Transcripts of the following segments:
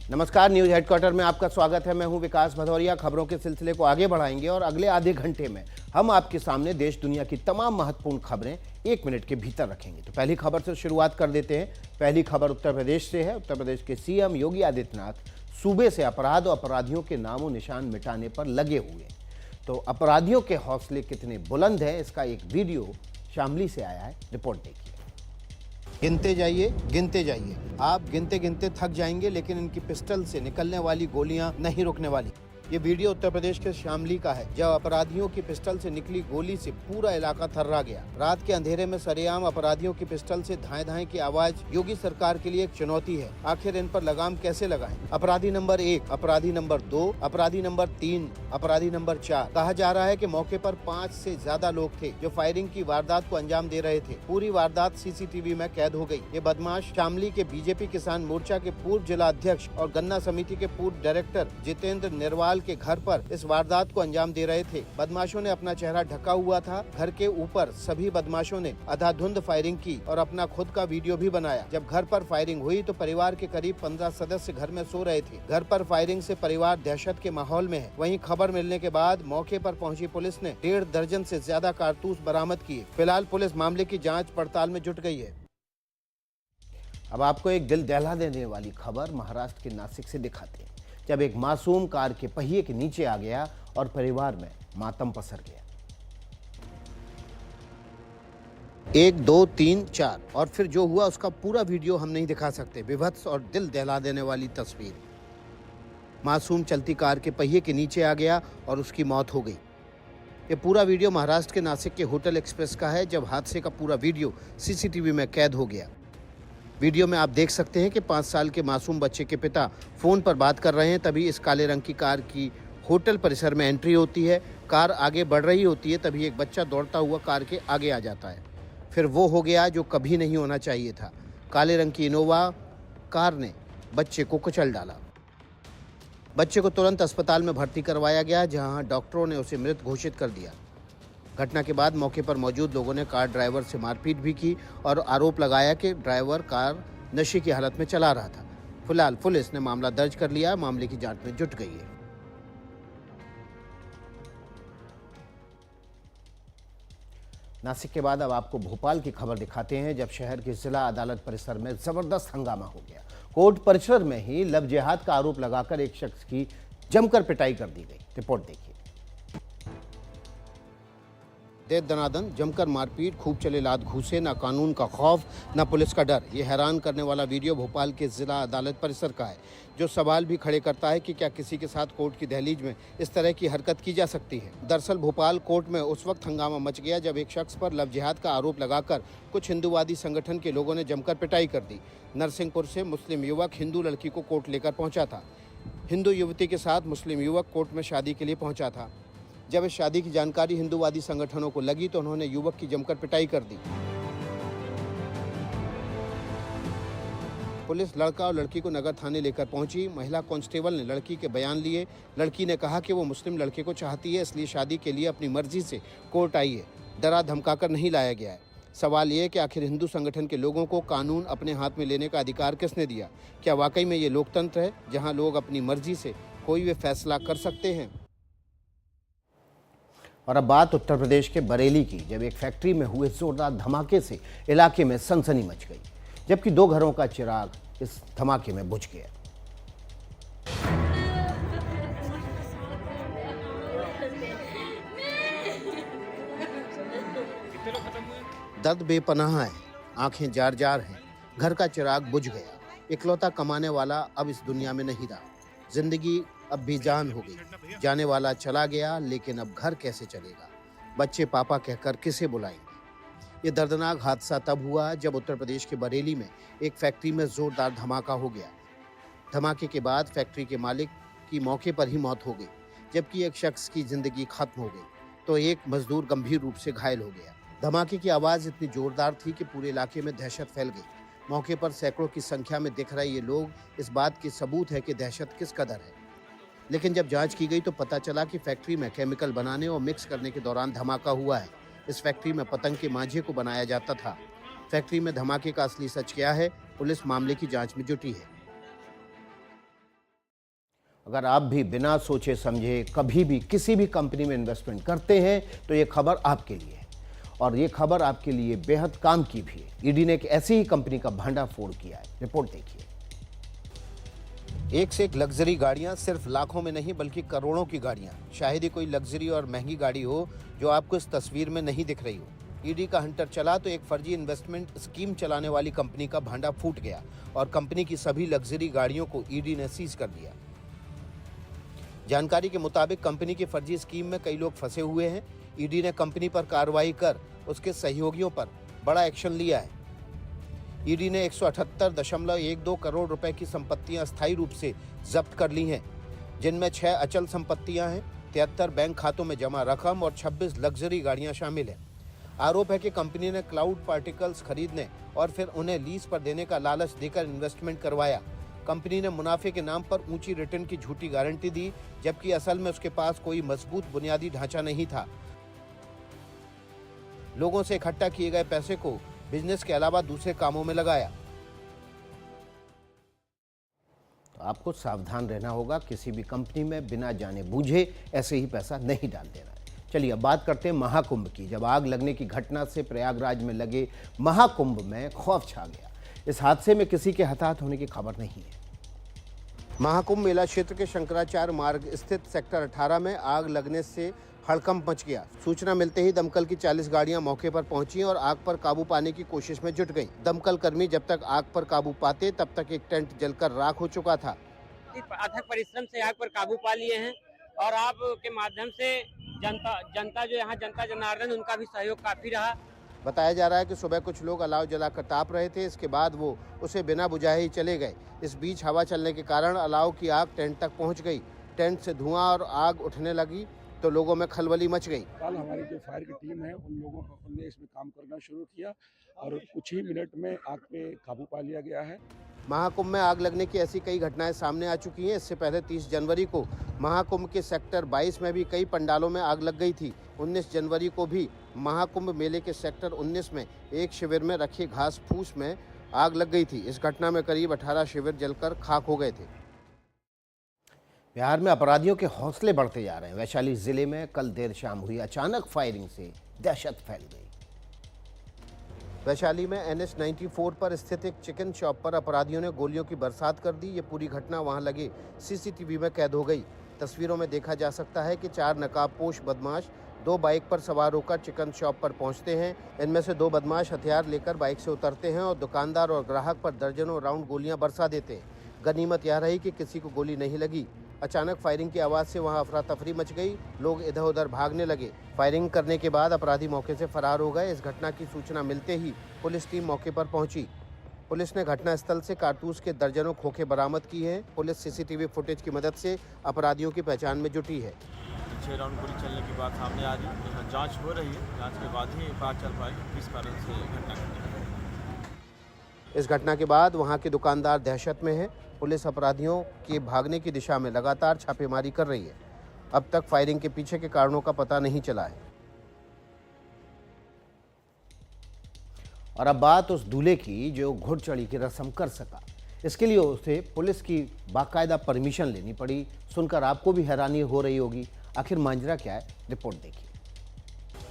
नमस्कार, news headquarter में आपका स्वागत है। मैं हूं विकास भदौरिया। खबरों के सिलसिले को आगे बढ़ाएंगे और अगले आधे घंटे में हम आपके सामने देश दुनिया की तमाम महत्वपूर्ण खबरें 1 मिनट के भीतर रखेंगे। तो पहली खबर से शुरुआत कर देते हैं। पहली खबर उत्तर प्रदेश से है। उत्तर प्रदेश के सीएम योगी आदित्यनाथ सूबे से अपराध और अपराधियों के नामों निशान मिटाने पर लगे हुए। तो अपराधियों के हौसले कितने बुलंद हैं, इसका एक वीडियो शामली से आया है। रिपोर्ट देखिए। गिनते जाइए, आप गिनते गिनते थक जाएंगे, लेकिन इनकी पिस्टल से निकलने वाली गोलियां नहीं रुकने वाली। ये वीडियो उत्तर प्रदेश के शामली का है, जब अपराधियों की पिस्टल से निकली गोली से पूरा इलाका थर्रा गया। रात के अंधेरे में सरेआम अपराधियों की पिस्टल से धाएं धाएं की आवाज योगी सरकार के लिए एक चुनौती है। आखिर इन पर लगाम कैसे लगाएं? अपराधी नंबर 1, अपराधी नंबर 2, अपराधी नंबर 3, अपराधी नंबर 4। कहा जा रहा है कि मौके पर 5 से ज्यादा लोग थे जो फायरिंग की वारदात को अंजाम दे रहे थे। पूरी वारदात सीसीटीवी में कैद हो गई। ये बदमाश शामली के बीजेपी किसान मोर्चा के पूर्व जिला अध्यक्ष और गन्ना समिति के पूर्व डायरेक्टर जितेंद्र निर्वाल के घर पर इस वारदात को अंजाम दे रहे थे। बदमाशों ने अपना चेहरा ढका हुआ था। घर के ऊपर सभी बदमाशों ने अंधाधुंध फायरिंग की और अपना खुद का वीडियो भी बनाया। जब घर पर फायरिंग हुई तो परिवार के करीब 15 सदस्य घर में सो रहे थे। घर पर फायरिंग से परिवार दहशत के माहौल में है। वहीं खबर मिलने के बाद मौके पर पहुंची पुलिस ने 1.5 दर्जन से ज्यादा कारतूस बरामद किए। फिलहाल पुलिस मामले की जाँच पड़ताल में जुट गई है। अब आपको एक दिल दहला देने वाली खबर महाराष्ट्र के नासिक से दिखाते हैं, जब एक मासूम कार के पहिए के नीचे आ गया और परिवार में मातम पसर गया। 1, 2, 3, 4 और फिर जो हुआ उसका पूरा वीडियो हम नहीं दिखा सकते। विभत्स और दिल दहला देने वाली तस्वीर। मासूम चलती कार के पहिए के नीचे आ गया और उसकी मौत हो गई। ये पूरा वीडियो महाराष्ट्र के नासिक के होटल एक्सप्रेस का है, जब हादसे का पूरा वीडियो सीसीटीवी में कैद हो गया। वीडियो में आप देख सकते हैं कि 5 साल के मासूम बच्चे के पिता फ़ोन पर बात कर रहे हैं। तभी इस काले रंग की कार की होटल परिसर में एंट्री होती है। कार आगे बढ़ रही होती है, तभी एक बच्चा दौड़ता हुआ कार के आगे आ जाता है। फिर वो हो गया जो कभी नहीं होना चाहिए था। काले रंग की इनोवा कार ने बच्चे को कुचल डाला। बच्चे को तुरंत अस्पताल में भर्ती करवाया गया, जहाँ डॉक्टरों ने उसे मृत घोषित कर दिया। घटना के बाद मौके पर मौजूद लोगों ने कार ड्राइवर से मारपीट भी की और आरोप लगाया कि ड्राइवर कार नशे की हालत में चला रहा था। फिलहाल पुलिस ने मामला दर्ज कर लिया, मामले की जांच में जुट गई है। नासिक के बाद अब आपको भोपाल की खबर दिखाते हैं, जब शहर के जिला अदालत परिसर में जबरदस्त हंगामा हो गया। कोर्ट परिसर में ही लव जिहाद का आरोप लगाकर एक शख्स की जमकर पिटाई कर दी गई। रिपोर्ट देखिए। दे दनादन, जमकर मारपीट, खूब चले लात घूसे, ना कानून का खौफ, ना पुलिस का डर। ये हैरान करने वाला वीडियो भोपाल के जिला अदालत परिसर का है, जो सवाल भी खड़े करता है कि क्या किसी के साथ कोर्ट की दहलीज में इस तरह की हरकत की जा सकती है। दरअसल भोपाल कोर्ट में उस वक्त हंगामा मच गया जब एक शख्स पर लव जिहाद का आरोप लगाकर कुछ हिंदूवादी संगठन के लोगों ने जमकर पिटाई कर दी। नरसिंहपुर से मुस्लिम युवक हिंदू लड़की को कोर्ट लेकर पहुंचा था। हिंदू युवती के साथ मुस्लिम युवक कोर्ट में शादी के लिए पहुंचा था। जब इस शादी की जानकारी हिंदूवादी संगठनों को लगी तो उन्होंने युवक की जमकर पिटाई कर दी। पुलिस लड़का और लड़की को नगर थाने लेकर पहुंची। महिला कांस्टेबल ने लड़की के बयान लिए। लड़की ने कहा कि वो मुस्लिम लड़के को चाहती है, इसलिए शादी के लिए अपनी मर्जी से कोर्ट आई है। डरा धमकाकर नहीं लाया गया है। सवाल ये कि आखिर हिंदू संगठन के लोगों को कानून अपने हाथ में लेने का अधिकार किसने दिया? क्या वाकई में ये लोकतंत्र है जहाँ लोग अपनी मर्जी से कोई भी फैसला कर सकते हैं? और अब बात उत्तर प्रदेश के बरेली की, जब एक फैक्ट्री में हुए जोरदार धमाके से इलाके में सनसनी मच गई, जबकि 2 घरों का चिराग इस धमाके में बुझ गया। दर्द बेपनाह है, आंखें जार जार हैं। घर का चिराग बुझ गया। इकलौता कमाने वाला अब इस दुनिया में नहीं रहा। जिंदगी अब बेजान हो गई। जाने वाला चला गया, लेकिन अब घर कैसे चलेगा? बच्चे पापा कहकर किसे बुलाएंगे? ये दर्दनाक हादसा तब हुआ जब उत्तर प्रदेश के बरेली में एक फैक्ट्री में जोरदार धमाका हो गया। धमाके के बाद फैक्ट्री के मालिक की मौके पर ही मौत हो गई, जबकि एक शख्स की जिंदगी खत्म हो गई तो एक मजदूर गंभीर रूप से घायल हो गया। धमाके की आवाज़ इतनी जोरदार थी कि पूरे इलाके में दहशत फैल गई। मौके पर सैकड़ों की संख्या में दिख रहे ये लोग इस बात के सबूत है कि दहशत किस कदर है। लेकिन जब जांच की गई तो पता चला कि फैक्ट्री में केमिकल बनाने और मिक्स करने के दौरान धमाका हुआ है। इस फैक्ट्री में पतंग के मांझे को बनाया जाता था। फैक्ट्री में धमाके का असली सच क्या है, पुलिस मामले की जांच में जुटी है। अगर आप भी बिना सोचे समझे कभी भी किसी भी कंपनी में इन्वेस्टमेंट करते हैं तो ये खबर आपके लिए है, और ये खबर आपके लिए बेहद काम की भी है। ईडी ने एक ऐसी ही कंपनी का भंडाफोड़ किया है। रिपोर्ट देखिए। एक से एक लग्जरी गाड़ियां, सिर्फ लाखों में नहीं बल्कि करोड़ों की गाड़ियां। शायद ही कोई लग्जरी और महंगी गाड़ी हो जो आपको इस तस्वीर में नहीं दिख रही हो। ईडी का हंटर चला तो एक फर्जी इन्वेस्टमेंट स्कीम चलाने वाली कंपनी का भांडा फूट गया और कंपनी की सभी लग्जरी गाड़ियों को ईडी ने सीज कर दिया। जानकारी के मुताबिक कंपनी की फर्जी स्कीम में कई लोग फंसे हुए हैं। ईडी ने कंपनी पर कार्रवाई कर उसके सहयोगियों पर बड़ा एक्शन लिया है। ईडी ने 178.12 करोड़ रुपए की संपत्तियां अस्थायी रूप से जब्त कर ली हैं, जिनमें 6 अचल संपत्तियां हैं, 73 बैंक खातों में जमा रकम और 26 लग्जरी गाड़ियां शामिल हैं। आरोप है कि कंपनी ने क्लाउड पार्टिकल्स खरीदने और फिर उन्हें लीज पर देने का लालच देकर इन्वेस्टमेंट करवाया। कंपनी ने मुनाफे के नाम पर ऊंची रिटर्न की झूठी गारंटी दी, जबकि असल में उसके पास कोई मजबूत बुनियादी ढांचा नहीं था। लोगों से इकट्ठा किए गए पैसे को बिजनेस के अलावा दूसरे कामों में लगाया। तो आपको सावधान रहना होगा, किसी भी कंपनी में बिना जाने बूझे ऐसे ही पैसा नहीं डाल देना। चलिए अब बात करते हैं महाकुंभ की। जब आग लगने की घटना से प्रयागराज में लगे महाकुंभ में खौफ छा गया। इस हादसे में किसी के हताहत होने की खबर नहीं है। महाकुंभ मेला क्षेत्र के शंकराचार्य मार्ग स्थित सेक्टर 18 में आग लगने से हड़कंप मच गया। सूचना मिलते ही दमकल की 40 गाड़ियां मौके पर पहुंची और आग पर काबू पाने की कोशिश में जुट गईं। दमकल कर्मी जब तक आग पर काबू पाते तब तक एक टेंट जलकर राख हो चुका था। अथक परिश्रम से आग पर काबू पा लिए हैं और आप के माध्यम से जनता जो यहाँ जनता जनार्दन उनका भी सहयोग काफी रहा। बताया जा रहा है कि सुबह कुछ लोग अलाव जलाकर ताप रहे थे, इसके बाद वो उसे बिना बुझाए ही चले गए। इस बीच हवा चलने के कारण अलाव की आग टेंट तक पहुंच गई। टेंट से धुआं और आग उठने लगी तो लोगों में खलबली मच गई। कल हमारी जो फायर की टीम है उनने इसमें काम करना शुरू किया और कुछ ही मिनट में आग पे काबू पा लिया गया है। महाकुंभ में आग लगने की ऐसी कई घटनाएं सामने आ चुकी हैं। इससे पहले 30 जनवरी को महाकुंभ के सेक्टर 22 में भी कई पंडालों में आग लग गई थी। 19 जनवरी को भी महाकुंभ मेले के सेक्टर 19 में एक शिविर में रखे घास फूस में आग लग गई थी। इस घटना में करीब 18 शिविर जलकर खाक हो गए थे। बिहार में अपराधियों के हौसले बढ़ते जा रहे हैं। वैशाली जिले में कल देर शाम हुई अचानक फायरिंग से दहशत फैल गई। वैशाली में NH 94 पर स्थित एक चिकन शॉप पर अपराधियों ने गोलियों की बरसात कर दी। ये पूरी घटना वहां लगे CCTV में कैद हो गई। तस्वीरों में देखा जा सकता है कि 4 नकाबपोश बदमाश 2 बाइक पर सवार होकर चिकन शॉप पर पहुंचते हैं। इनमें से 2 बदमाश हथियार लेकर बाइक से उतरते हैं और दुकानदार और ग्राहक पर दर्जनों राउंड गोलियां बरसा देते हैं। गनीमत यह रही कि किसी को गोली नहीं लगी। अचानक फायरिंग की आवाज से वहां अफरा तफरी मच गई। लोग इधर उधर भागने लगे। फायरिंग करने के बाद अपराधी मौके से फरार हो गए। इस घटना की सूचना मिलते ही पुलिस टीम मौके पर पहुंची। पुलिस ने घटनास्थल से कारतूस के दर्जनों खोखे बरामद किए हैं। पुलिस CCTV फुटेज की मदद से अपराधियों की पहचान में जुटी है। 6 राउंड गोली चलने की बात सामने आ रही है। यहाँ जांच हो रही है। जांच के बाद ही बात चल पाएगी किस कारण से घटना घटी है। इस घटना के बाद वहां के दुकानदार दहशत में हैं। पुलिस अपराधियों के भागने की दिशा में लगातार छापेमारी कर रही है। अब तक फायरिंग के पीछे के कारणों का पता नहीं चला है। और अब बात उस दूल्हे की जो घुड़चढ़ी की रस्म कर सका। इसके लिए उसे पुलिस की बाकायदा परमिशन लेनी पड़ी। सुनकर आपको भी हैरानी हो रही होगी, आखिर मांजरा क्या है, रिपोर्ट देखिए।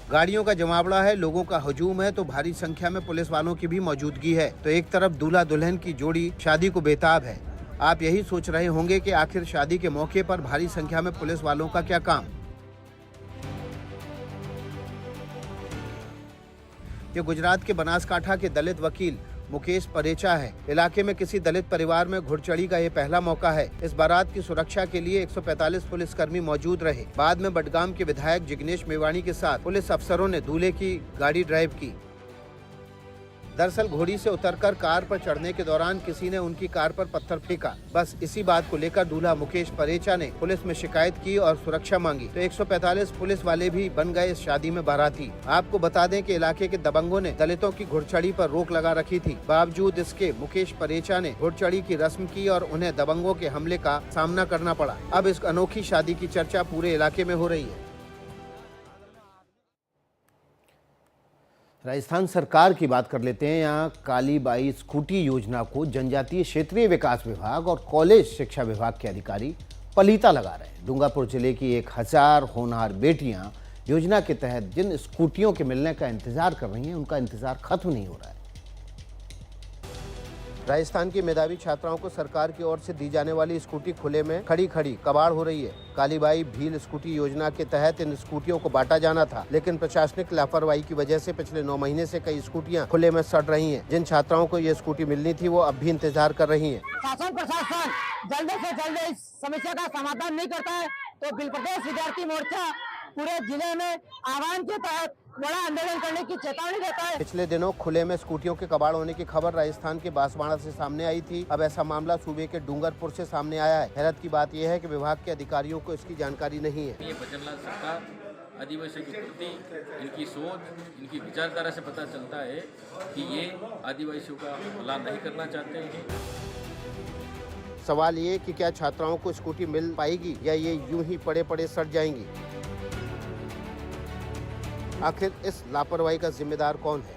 गाड़ियों का जमावड़ा है, लोगों का हजूम है तो भारी संख्या में पुलिस वालों की भी मौजूदगी है। तो एक तरफ दूल्हा दुल्हन की जोड़ी शादी को बेताब है। आप यही सोच रहे होंगे कि आखिर शादी के मौके पर भारी संख्या में पुलिस वालों का क्या काम। ये गुजरात के बनासकांठा के दलित वकील मुकेश परेचा है। इलाके में किसी दलित परिवार में घुड़चढ़ी का ये पहला मौका है। इस बारात की सुरक्षा के लिए 145 पुलिसकर्मी मौजूद रहे। बाद में बडगाम के विधायक जिग्नेश मेवाणी के साथ पुलिस अफसरों ने दूल्हे की गाड़ी ड्राइव की। दरअसल घोड़ी से उतरकर कार पर चढ़ने के दौरान किसी ने उनकी कार पर पत्थर फेंका। बस इसी बात को लेकर दूल्हा मुकेश परेचा ने पुलिस में शिकायत की और सुरक्षा मांगी। तो 145 पुलिस वाले भी बन गए इस शादी में बाराती। आपको बता दें कि इलाके के दबंगों ने दलितों की घुड़चढ़ी पर रोक लगा रखी थी। बावजूद इसके मुकेश परेचा ने घुड़चढ़ी की रस्म की और उन्हें दबंगों के हमले का सामना करना पड़ा। अब इस अनोखी शादी की चर्चा पूरे इलाके में हो रही है। राजस्थान सरकार की बात कर लेते हैं। यहाँ कालीबाई स्कूटी योजना को जनजातीय क्षेत्रीय विकास विभाग और कॉलेज शिक्षा विभाग के अधिकारी पलीता लगा रहे हैं। डूंगरपुर जिले की 1000 होनहार बेटियां योजना के तहत जिन स्कूटियों के मिलने का इंतजार कर रही हैं, उनका इंतजार खत्म नहीं हो रहा है। राजस्थान की मेधावी छात्राओं को सरकार की ओर से दी जाने वाली स्कूटी खुले में खड़ी कबाड़ हो रही है। कालीबाई भील स्कूटी योजना के तहत इन स्कूटियों को बांटा जाना था, लेकिन प्रशासनिक लापरवाही की वजह से पिछले 9 महीने से कई स्कूटियां खुले में सड़ रही हैं। जिन छात्राओं को ये स्कूटी मिलनी थी, वो अब भी इंतजार कर रही हैं। शासन प्रशासन जल्द से जल्द इस समस्या का समाधान नहीं करता है तो बिल प्रदेश विद्यार्थी मोर्चा पूरे जिले में आह्वान के तहत बड़ा आंदोलन करने की चेतावनी देता है। पिछले दिनों खुले में स्कूटियों के कबाड़ होने की खबर राजस्थान के बांसवाड़ा से सामने आई थी। अब ऐसा मामला सूबे के डूंगरपुर से सामने आया है। हैरत की बात यह है कि विभाग के अधिकारियों को इसकी जानकारी नहीं है। ये बचनलाल सरकार आदिवासियों के प्रति इनकी सोच, इनकी विचारधारा से पता चलता है कि ये आदिवासियों का भला नहीं करना चाहते हैं। सवाल ये कि क्या छात्राओं को स्कूटी मिल पाएगी या ये यूं ही पड़े पड़े सड़ जाएंगी? आखिर इस लापरवाही का जिम्मेदार कौन है?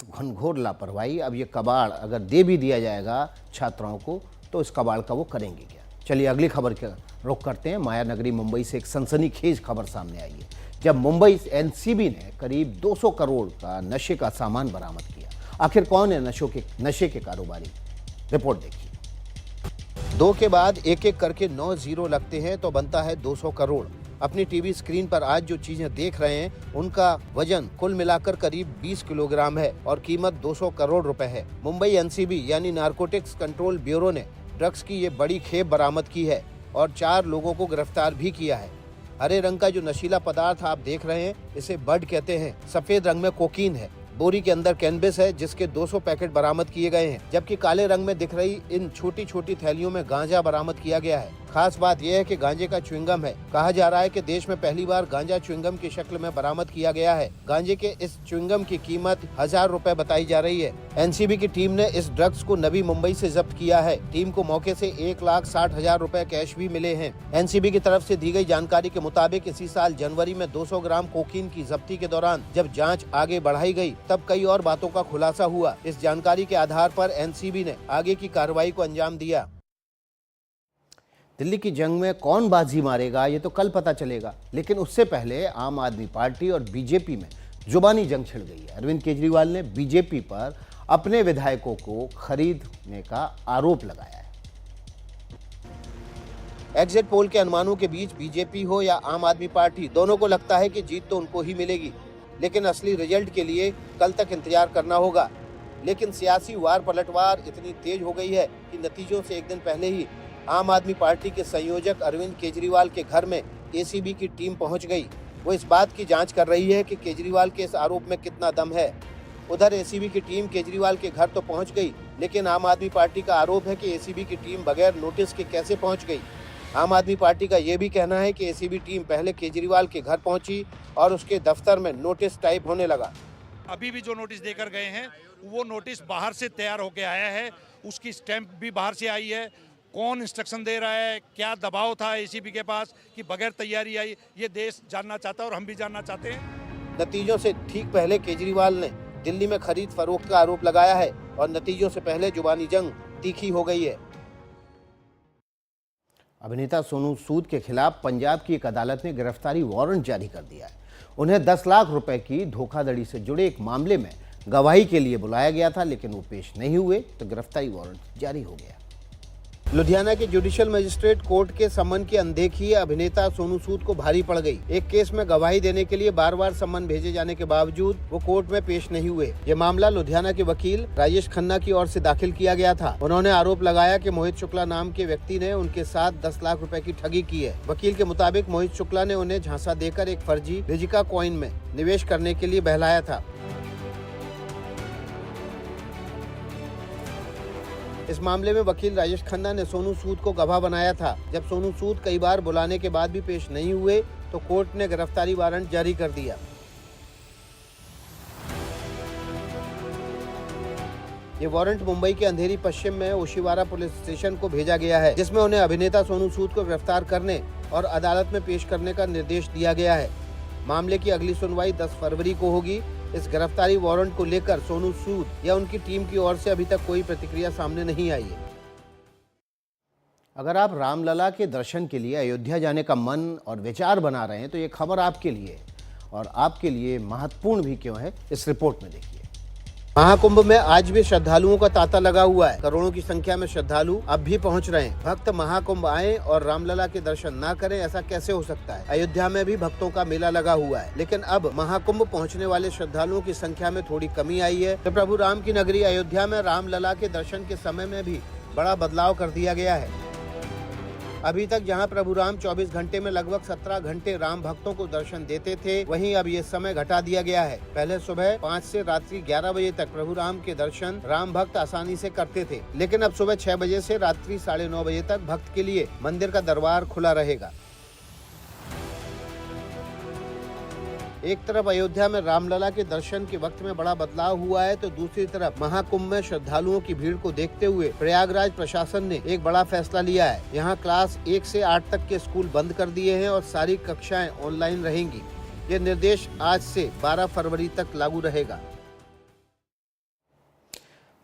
तो घनघोर लापरवाही। अब ये कबाड़ अगर दे भी दिया जाएगा छात्राओं को, तो इस कबाड़ का वो करेंगे क्या? चलिए अगली खबर का रुख करते हैं। माया नगरी मुंबई से एक सनसनीखेज खबर सामने आई है, जब मुंबई एनसीबी ने करीब 200 करोड़ का नशे का सामान बरामद किया। आखिर कौन है नशे के कारोबारी? रिपोर्ट देखिए। 2 के बाद एक एक करके 9 जीरो लगते हैं तो बनता है 200 करोड़। अपनी टीवी स्क्रीन पर आज जो चीजें देख रहे हैं, उनका वजन कुल मिलाकर करीब 20 किलोग्राम है और कीमत 200 करोड़ रुपए है। मुंबई एनसीबी यानी नारकोटिक्स कंट्रोल ब्यूरो ने ड्रग्स की ये बड़ी खेप बरामद की है और 4 लोगों को गिरफ्तार भी किया है। हरे रंग का जो नशीला पदार्थ आप देख रहे हैं, इसे बड कहते हैं। सफेद रंग में कोकीन है। बोरी के अंदर कैनबिस है, जिसके 200 पैकेट बरामद किए गए हैं, जबकि काले रंग में दिख रही इन छोटी छोटी थैलियों में गांजा बरामद किया गया है। खास बात यह है कि गांजे का च्युइंगम है। कहा जा रहा है कि देश में पहली बार गांजा च्युइंगम की शक्ल में बरामद किया गया है। गांजे के इस च्युइंगम की कीमत 1000 रुपए बताई जा रही है। एनसीबी की टीम ने इस ड्रग्स को नवी मुंबई से जब्त किया है। टीम को मौके से 1,60,000 रुपए कैश भी मिले हैं। एनसीबी की तरफ से दी गई जानकारी के मुताबिक इसी साल जनवरी में 200 ग्राम कोकीन की जब्ती के दौरान जब जाँच आगे बढ़ाई गयी, तब कई और बातों का खुलासा हुआ। इस जानकारी के आधार पर एनसीबी ने आगे की कार्रवाई को अंजाम दिया। दिल्ली की जंग में कौन बाजी मारेगा, ये तो कल पता चलेगा, लेकिन उससे पहले आम आदमी पार्टी और बीजेपी में जुबानी जंग छिड़ गई है। अरविंद केजरीवाल ने बीजेपी पर अपने विधायकों को खरीदने का आरोप लगाया है। एग्जिट पोल के अनुमानों के बीच बीजेपी हो या आम आदमी पार्टी, दोनों को लगता है कि जीत तो उनको ही मिलेगी, लेकिन असली रिजल्ट के लिए कल तक इंतजार करना होगा। लेकिन सियासी वार पलटवार इतनी तेज हो गई है कि नतीजों से एक दिन पहले ही आम आदमी पार्टी के संयोजक अरविंद केजरीवाल के घर में एसीबी की टीम पहुंच गई। वो इस बात की जांच कर रही है कि केजरीवाल के इस आरोप में कितना दम है। उधर एसीबी की टीम केजरीवाल के घर तो पहुंच गई, लेकिन आम आदमी पार्टी का आरोप है कि एसीबी की टीम बगैर नोटिस के कैसे पहुंच गई। आम आदमी पार्टी का ये भी कहना है कि एसीबी टीम पहले केजरीवाल के घर पहुंची और उसके दफ्तर में नोटिस टाइप होने लगा। अभी भी जो नोटिस देकर गए हैं, वो नोटिस बाहर से तैयार होकर आया है, उसकी स्टैंप भी बाहर से आई है। कौन इंस्ट्रक्शन दे रहा है, क्या दबाव था एसीबी के पास कि बगैर तैयारी आई, ये देश जानना चाहता है और हम भी जानना चाहते हैं। नतीजों से ठीक पहले केजरीवाल ने दिल्ली में खरीद फरोख्त का आरोप लगाया है और नतीजों से पहले जुबानी जंग तीखी हो गई है। अभिनेता सोनू सूद के खिलाफ पंजाब की एक अदालत ने गिरफ्तारी वारंट जारी कर दिया है। उन्हें 10 लाख रुपए की धोखाधड़ी से जुड़े एक मामले में गवाही के लिए बुलाया गया था, लेकिन वो पेश नहीं हुए तो गिरफ्तारी वारंट जारी हो गया। लुधियाना के जुडिशियल मजिस्ट्रेट कोर्ट के सम्मन की अनदेखी अभिनेता सोनू सूद को भारी पड़ गई। एक केस में गवाही देने के लिए बार-बार सम्मन भेजे जाने के बावजूद वो कोर्ट में पेश नहीं हुए। ये मामला लुधियाना के वकील राजेश खन्ना की ओर से दाखिल किया गया था। उन्होंने आरोप लगाया कि मोहित शुक्ला नाम के व्यक्ति ने उनके साथ 10 लाख रुपए की ठगी की है। वकील के मुताबिक मोहित शुक्ला ने उन्हें झांसा देकर एक फर्जी रिजिका कॉइन में निवेश करने के लिए बहलाया था। इस मामले में वकील राजेश खन्ना ने सोनू सूद को गवाह बनाया था। जब सोनू सूद कई बार बुलाने के बाद भी पेश नहीं हुए तो कोर्ट ने गिरफ्तारी वारंट जारी कर दिया। ये वारंट मुंबई के अंधेरी पश्चिम में ओशिवारा पुलिस स्टेशन को भेजा गया है, जिसमें उन्हें अभिनेता सोनू सूद को गिरफ्तार करने और अदालत में पेश करने का निर्देश दिया गया है। मामले की अगली सुनवाई 10 फरवरी को होगी। इस गिरफ्तारी वारंट को लेकर सोनू सूद या उनकी टीम की ओर से अभी तक कोई प्रतिक्रिया सामने नहीं आई है। अगर आप रामलला के दर्शन के लिए अयोध्या जाने का मन और विचार बना रहे हैं तो ये खबर आपके लिए है, और आपके लिए महत्वपूर्ण भी क्यों है, इस रिपोर्ट में देखिए। महाकुंभ में आज भी श्रद्धालुओं का तांता लगा हुआ है। करोड़ों की संख्या में श्रद्धालु अब भी पहुंच रहे हैं। भक्त महाकुंभ आए और रामलला के दर्शन ना करें, ऐसा कैसे हो सकता है। अयोध्या में भी भक्तों का मेला लगा हुआ है, लेकिन अब महाकुंभ पहुंचने वाले श्रद्धालुओं की संख्या में थोड़ी कमी आई है। तो प्रभु राम की नगरी अयोध्या में रामलला के दर्शन के समय में भी बड़ा बदलाव कर दिया गया है। अभी तक जहां प्रभु राम 24 घंटे में लगभग 17 घंटे राम भक्तों को दर्शन देते थे, वहीं अब ये समय घटा दिया गया है। पहले सुबह 5 से रात्रि 11 बजे तक प्रभु राम के दर्शन राम भक्त आसानी से करते थे, लेकिन अब सुबह 6 बजे से रात्रि 9:30 बजे तक भक्त के लिए मंदिर का दरबार खुला रहेगा। एक तरफ अयोध्या में रामलला के दर्शन के वक्त में बड़ा बदलाव हुआ है, तो दूसरी तरफ महाकुंभ में श्रद्धालुओं की भीड़ को देखते हुए प्रयागराज प्रशासन ने एक बड़ा फैसला लिया है। यहाँ क्लास 1 से 8 तक के स्कूल बंद कर दिए हैं और सारी कक्षाएं ऑनलाइन रहेंगी। ये निर्देश आज से 12 फरवरी तक लागू रहेगा।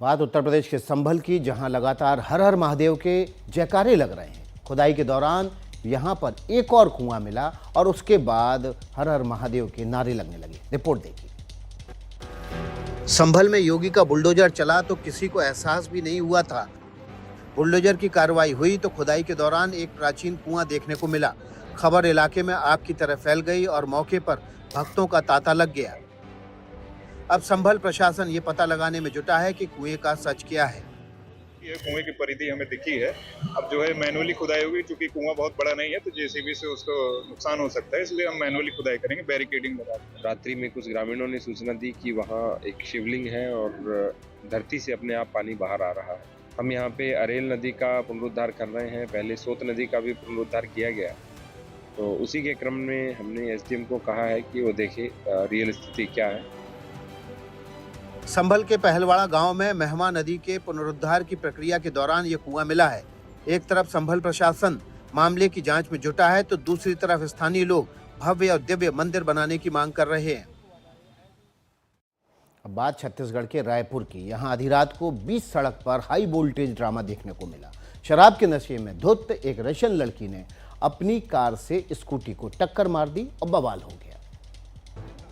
बात उत्तर प्रदेश के संभल की, जहां लगातार हर हर महादेव के जयकारे लग रहे हैं। खुदाई के दौरान यहाँ पर एक और कुआं मिला और उसके बाद हर हर महादेव के नारे लगने लगे। रिपोर्ट देखिए। संभल में योगी का बुलडोजर चला तो किसी को एहसास भी नहीं हुआ था। बुलडोजर की कार्रवाई हुई तो खुदाई के दौरान एक प्राचीन कुआं देखने को मिला। खबर इलाके में आग की तरह फैल गई और मौके पर भक्तों का तांता लग गया। अब संभल प्रशासन ये पता लगाने में जुटा है कि कुएं का सच क्या है। ये कुएं की परिधि हमें दिखी है। अब जो है मैनुअली खुदाई होगी, क्योंकि कुआं बहुत बड़ा नहीं है तो जेसीबी से उसको नुकसान हो सकता है, इसलिए हम मैनुअली खुदाई करेंगे, बैरिकेडिंग लगा देंगे। रात्रि में कुछ ग्रामीणों ने सूचना दी कि वहाँ एक शिवलिंग है और धरती से अपने आप पानी बाहर आ रहा है। हम यहाँ पे अरेल नदी का पुनरुद्धार कर रहे हैं। पहले सोत नदी का भी पुनरुद्धार किया गया, तो उसी के क्रम में हमने एसडीएम को कहा है कि वो देखे रियल स्थिति क्या है। संभल के पहलवाड़ा गांव में महमा नदी के पुनरुद्धार की प्रक्रिया के दौरान ये कुआं मिला है। एक तरफ संभल प्रशासन मामले की जांच में जुटा है, तो दूसरी तरफ स्थानीय लोग भव्य और दिव्य मंदिर बनाने की मांग कर रहे हैं। अब बात छत्तीसगढ़ के रायपुर की। यहाँ आधी रात को 20 सड़क पर हाई वोल्टेज ड्रामा देखने को मिला। शराब के नशे में धुत एक रशियन लड़की ने अपनी कार से स्कूटी को टक्कर मार दी और बवाल हो गया।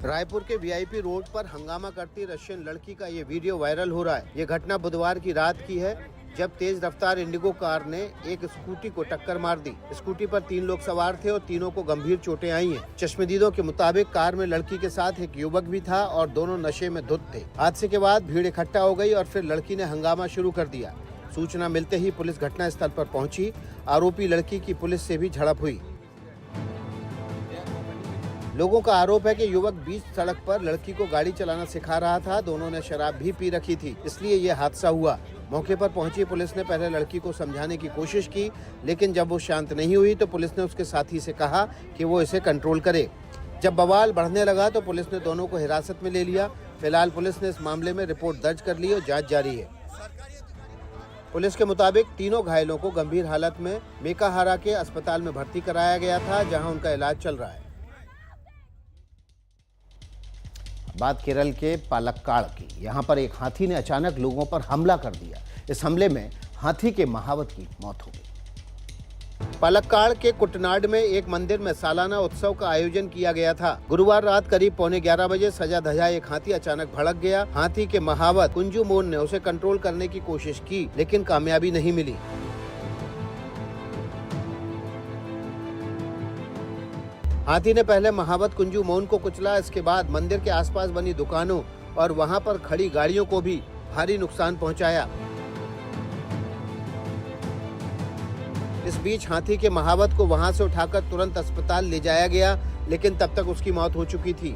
रायपुर के वीआईपी रोड पर हंगामा करती रशियन लड़की का ये वीडियो वायरल हो रहा है। ये घटना बुधवार की रात की है, जब तेज रफ्तार इंडिगो कार ने एक स्कूटी को टक्कर मार दी। स्कूटी पर 3 लोग सवार थे और तीनों को गंभीर चोटें आई हैं। चश्मदीदों के मुताबिक कार में लड़की के साथ एक युवक भी था और दोनों नशे में धुत थे। हादसे के बाद भीड़ इकट्ठा हो गई और फिर लड़की ने हंगामा शुरू कर दिया। सूचना मिलते ही पुलिस घटनास्थल पर पहुंची। आरोपी लड़की की पुलिस से भी झड़प हुई। लोगों का आरोप है कि युवक बीच सड़क पर लड़की को गाड़ी चलाना सिखा रहा था। दोनों ने शराब भी पी रखी थी, इसलिए ये हादसा हुआ। मौके पर पहुंची पुलिस ने पहले लड़की को समझाने की कोशिश की, लेकिन जब वो शांत नहीं हुई तो पुलिस ने उसके साथी से कहा कि वो इसे कंट्रोल करे। जब बवाल बढ़ने लगा तो पुलिस ने दोनों को हिरासत में ले लिया। फिलहाल पुलिस ने इस मामले में रिपोर्ट दर्ज कर ली और जाँच जारी है। पुलिस के मुताबिक तीनों घायलों को गंभीर हालत में मेकाहारा के अस्पताल में भर्ती कराया गया था, जहां उनका इलाज चल रहा है। बात केरल के पालक्काड़ की। यहाँ पर एक हाथी ने अचानक लोगों पर हमला कर दिया। इस हमले में हाथी के महावत की मौत हो गई। पालक्काड़ के कुटनाड में एक मंदिर में सालाना उत्सव का आयोजन किया गया था। गुरुवार रात करीब 11:15 बजे सजा धजा एक हाथी अचानक भड़क गया। हाथी के महावत कुंजू मोन ने उसे कंट्रोल करने की कोशिश की, लेकिन कामयाबी नहीं मिली। हाथी ने पहले महावत कुंजू मोन को कुचला। इसके बाद मंदिर के आसपास बनी दुकानों और वहां पर खड़ी गाड़ियों को भी भारी नुकसान पहुंचाया। इस बीच हाथी के महावत को वहां से उठाकर तुरंत अस्पताल ले जाया गया, लेकिन तब तक उसकी मौत हो चुकी थी।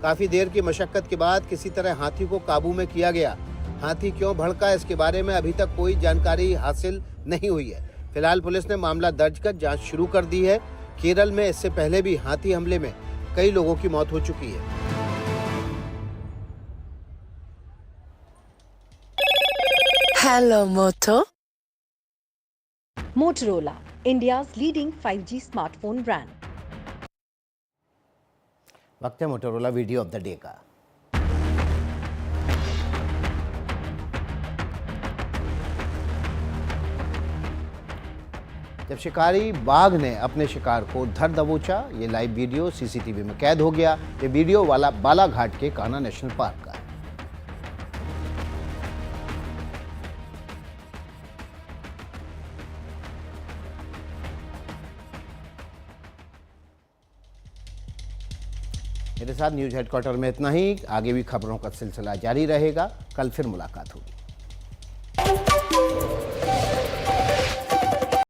काफी देर की मशक्कत के बाद किसी तरह हाथी को काबू में किया गया। हाथी क्यों भड़का, इसके बारे में अभी तक कोई जानकारी हासिल नहीं हुई है। फिलहाल पुलिस ने मामला दर्ज कर जांच शुरू कर दी है। केरल में इससे पहले भी हाथी हमले में कई लोगों की मौत हो चुकी है। हेलो मोटो। Motorola, India's leading 5G smartphone brand. वक्त है Motorola video of the day का। जब शिकारी बाघ ने अपने शिकार को धर दबोचा। ये लाइव वीडियो सीसीटीवी में कैद हो गया। ये वीडियो वाला बालाघाट के कान्हा नेशनल पार्क का है। मेरे साथ न्यूज हेडक्वार्टर में इतना ही। आगे भी खबरों का सिलसिला जारी रहेगा। कल फिर मुलाकात होगी।